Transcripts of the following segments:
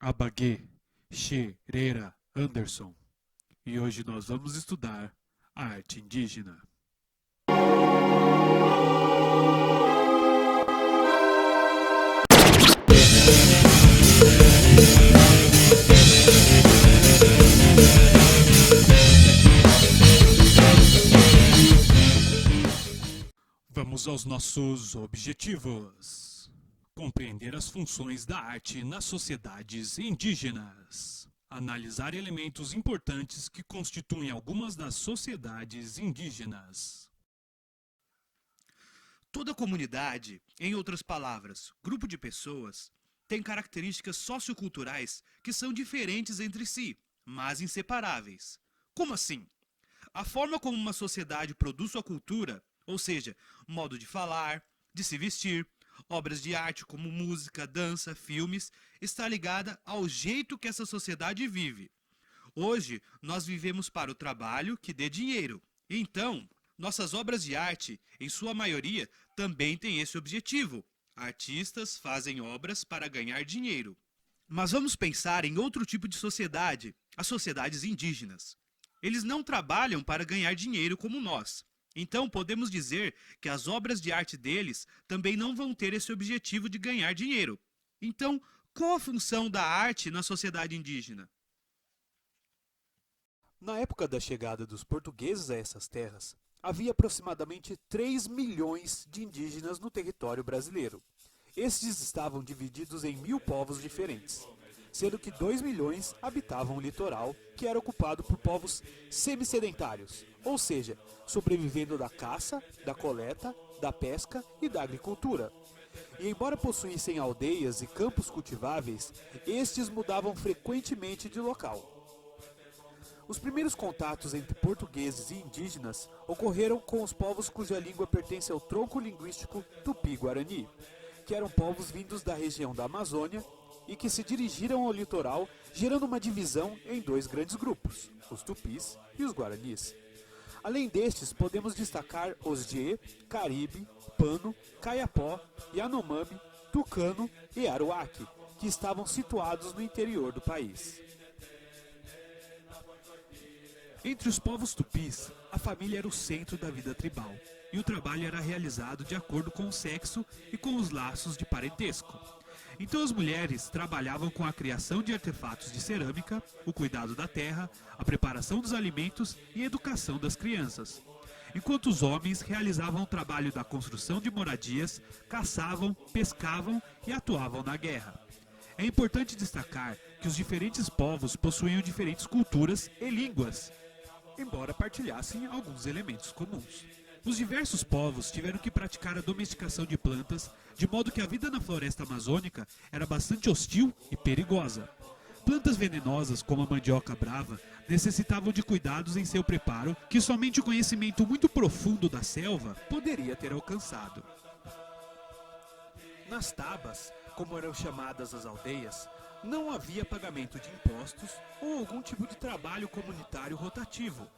Abagué Xerera Anderson e hoje nós vamos estudar a arte indígena. Vamos aos nossos objetivos. Compreender as funções da arte nas sociedades indígenas. Analisar elementos importantes que constituem algumas das sociedades indígenas. Toda comunidade, em outras palavras, grupo de pessoas, tem características socioculturais que são diferentes entre si, mas inseparáveis. Como assim? A forma como uma sociedade produz sua cultura, ou seja, modo de falar, de se vestir, obras de arte como música, dança, filmes, está ligada ao jeito que essa sociedade vive. Hoje, nós vivemos para o trabalho que dê dinheiro. Então, nossas obras de arte, em sua maioria, também têm esse objetivo. Artistas fazem obras para ganhar dinheiro. Mas vamos pensar em outro tipo de sociedade, as sociedades indígenas. Eles não trabalham para ganhar dinheiro como nós. Então, podemos dizer que as obras de arte deles também não vão ter esse objetivo de ganhar dinheiro. Então, qual a função da arte na sociedade indígena? Na época da chegada dos portugueses a essas terras, havia aproximadamente 3 milhões de indígenas no território brasileiro. Estes estavam divididos em 1.000 povos diferentes, sendo que 2 milhões habitavam o litoral, que era ocupado por povos semi-sedentários, ou seja, sobrevivendo da caça, da coleta, da pesca e da agricultura. E embora possuíssem aldeias e campos cultiváveis, estes mudavam frequentemente de local. Os primeiros contatos entre portugueses e indígenas ocorreram com os povos cuja língua pertence ao tronco linguístico Tupi-Guarani, que eram povos vindos da região da Amazônia e que se dirigiram ao litoral, gerando uma divisão em 2 grandes grupos, os Tupis e os Guaranis. Além destes, podemos destacar os Jê, Caribe, Pano, Caiapó, Yanomami, Tucano e Aruaque, que estavam situados no interior do país. Entre os povos tupis, a família era o centro da vida tribal, e o trabalho era realizado de acordo com o sexo e com os laços de parentesco. Então as mulheres trabalhavam com a criação de artefatos de cerâmica, o cuidado da terra, a preparação dos alimentos e a educação das crianças. Enquanto os homens realizavam o trabalho da construção de moradias, caçavam, pescavam e atuavam na guerra. É importante destacar que os diferentes povos possuíam diferentes culturas e línguas, embora partilhassem alguns elementos comuns. Os diversos povos tiveram que praticar a domesticação de plantas, de modo que a vida na floresta amazônica era bastante hostil e perigosa. Plantas venenosas, como a mandioca brava, necessitavam de cuidados em seu preparo que somente o conhecimento muito profundo da selva poderia ter alcançado. Nas tabas, como eram chamadas as aldeias, não havia pagamento de impostos ou algum tipo de trabalho comunitário rotativo.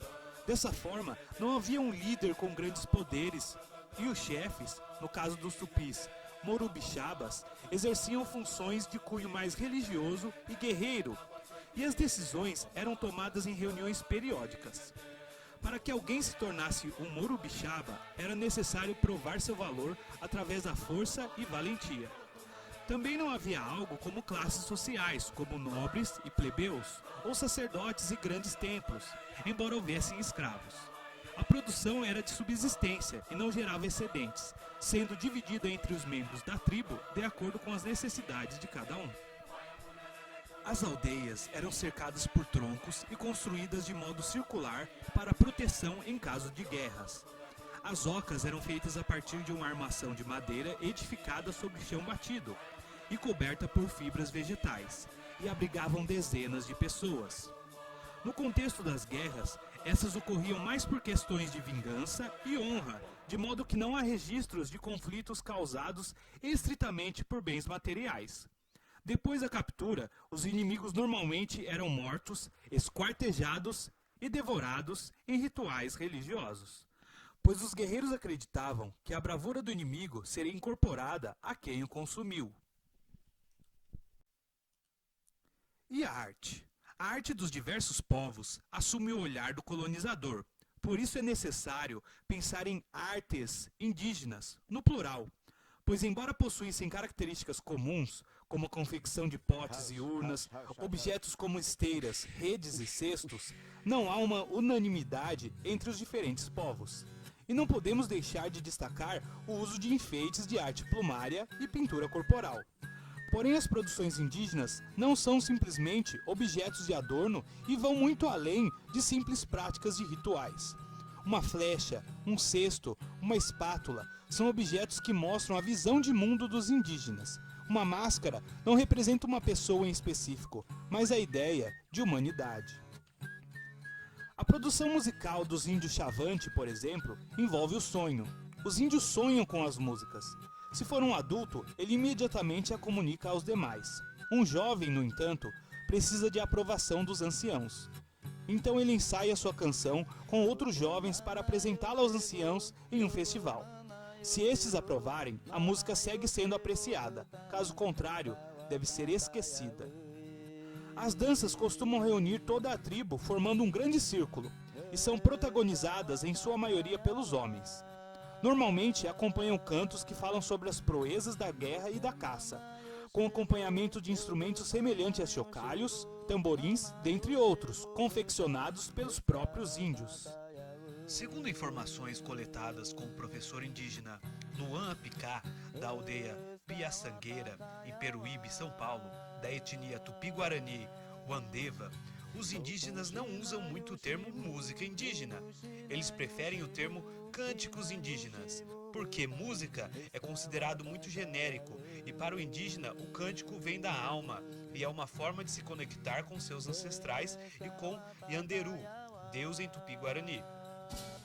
Dessa forma, não havia um líder com grandes poderes, e os chefes, no caso dos tupis, morubixabas, exerciam funções de cunho mais religioso e guerreiro, e as decisões eram tomadas em reuniões periódicas. Para que alguém se tornasse um morubixaba, era necessário provar seu valor através da força e valentia. Também não havia algo como classes sociais, como nobres e plebeus, ou sacerdotes e grandes templos, embora houvessem escravos. A produção era de subsistência e não gerava excedentes, sendo dividida entre os membros da tribo de acordo com as necessidades de cada um. As aldeias eram cercadas por troncos e construídas de modo circular para proteção em caso de guerras. As ocas eram feitas a partir de uma armação de madeira edificada sobre chão batido e coberta por fibras vegetais, e abrigavam dezenas de pessoas. No contexto das guerras, essas ocorriam mais por questões de vingança e honra, de modo que não há registros de conflitos causados estritamente por bens materiais. Depois da captura, os inimigos normalmente eram mortos, esquartejados e devorados em rituais religiosos, pois os guerreiros acreditavam que a bravura do inimigo seria incorporada a quem o consumiu. E a arte? A arte dos diversos povos assume o olhar do colonizador. Por isso é necessário pensar em artes indígenas, no plural, pois embora possuíssem características comuns, como a confecção de potes e urnas, objetos como esteiras, redes e cestos, não há uma unanimidade entre os diferentes povos. E não podemos deixar de destacar o uso de enfeites de arte plumária e pintura corporal. Porém, as produções indígenas não são simplesmente objetos de adorno e vão muito além de simples práticas de rituais. Uma flecha, um cesto, uma espátula são objetos que mostram a visão de mundo dos indígenas. Uma máscara não representa uma pessoa em específico, mas a ideia de humanidade. A produção musical dos índios Chavante, por exemplo, envolve o sonho. Os índios sonham com as músicas. Se for um adulto, ele imediatamente a comunica aos demais. Um jovem, no entanto, precisa de aprovação dos anciãos. Então ele ensaia sua canção com outros jovens para apresentá-la aos anciãos em um festival. Se estes aprovarem, a música segue sendo apreciada. Caso contrário, deve ser esquecida. As danças costumam reunir toda a tribo formando um grande círculo e são protagonizadas em sua maioria pelos homens. Normalmente acompanham cantos que falam sobre as proezas da guerra e da caça, com acompanhamento de instrumentos semelhantes a chocalhos, tamborins, dentre outros, confeccionados pelos próprios índios. Segundo informações coletadas com o professor indígena Luan Apicá, da aldeia Piaçangueira, em Peruíbe, São Paulo, da etnia Tupi-Guarani, Wandeva, os indígenas não usam muito o termo música indígena. Eles preferem o termo cânticos indígenas, porque música é considerado muito genérico e para o indígena o cântico vem da alma e é uma forma de se conectar com seus ancestrais e com Yanderu, Deus em Tupi-Guarani.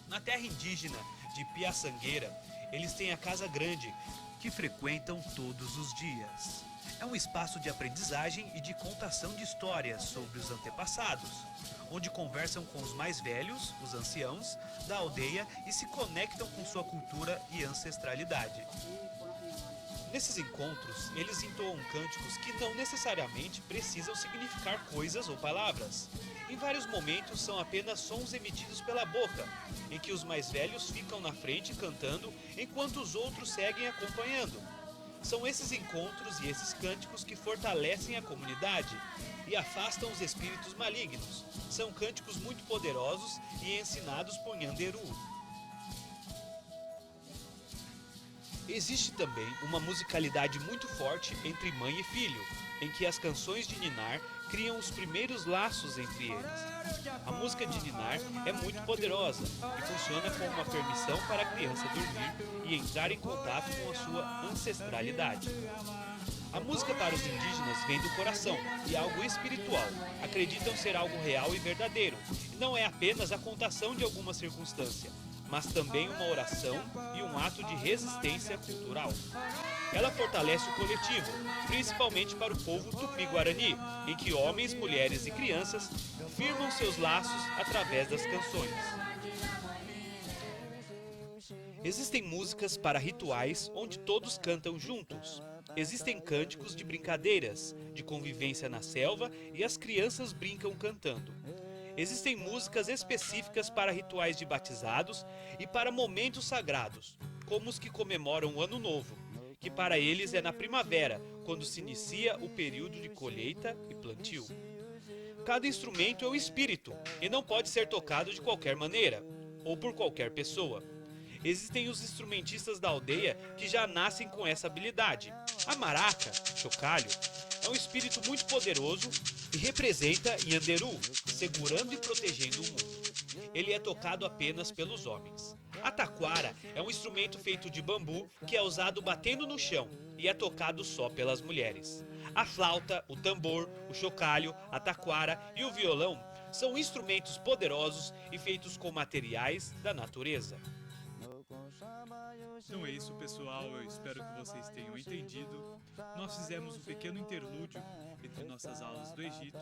Na terra indígena de Piaçangueira, eles têm a Casa Grande, que frequentam todos os dias. É um espaço de aprendizagem e de contação de histórias sobre os antepassados, onde conversam com os mais velhos, os anciãos, da aldeia e se conectam com sua cultura e ancestralidade. Nesses encontros, eles entoam cânticos que não necessariamente precisam significar coisas ou palavras. Em vários momentos são apenas sons emitidos pela boca, em que os mais velhos ficam na frente cantando enquanto os outros seguem acompanhando. São esses encontros e esses cânticos que fortalecem a comunidade e afastam os espíritos malignos. São cânticos muito poderosos e ensinados por Yanderu. Existe também uma musicalidade muito forte entre mãe e filho, em que as canções de ninar criam os primeiros laços entre eles. A música de ninar é muito poderosa e funciona como uma permissão para a criança dormir e entrar em contato com a sua ancestralidade. A música para os indígenas vem do coração e é algo espiritual. Acreditam ser algo real e verdadeiro, e não é apenas a contação de alguma circunstância, mas também uma oração e um ato de resistência cultural. Ela fortalece o coletivo, principalmente para o povo Tupi-Guarani, em que homens, mulheres e crianças firmam seus laços através das canções. Existem músicas para rituais onde todos cantam juntos. Existem cânticos de brincadeiras, de convivência na selva e as crianças brincam cantando. Existem músicas específicas para rituais de batizados e para momentos sagrados, como os que comemoram o Ano Novo, que para eles é na primavera, quando se inicia o período de colheita e plantio. Cada instrumento é um espírito e não pode ser tocado de qualquer maneira, ou por qualquer pessoa. Existem os instrumentistas da aldeia que já nascem com essa habilidade. A maraca, chocalho, é um espírito muito poderoso e representa Yanderu, segurando e protegendo o mundo. Ele é tocado apenas pelos homens. A taquara é um instrumento feito de bambu que é usado batendo no chão e é tocado só pelas mulheres. A flauta, o tambor, o chocalho, a taquara e o violão são instrumentos poderosos e feitos com materiais da natureza. Então é isso, pessoal, eu espero que vocês tenham entendido. Nós fizemos um pequeno interlúdio entre nossas aulas do Egito,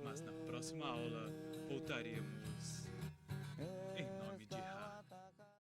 mas na próxima aula voltaremos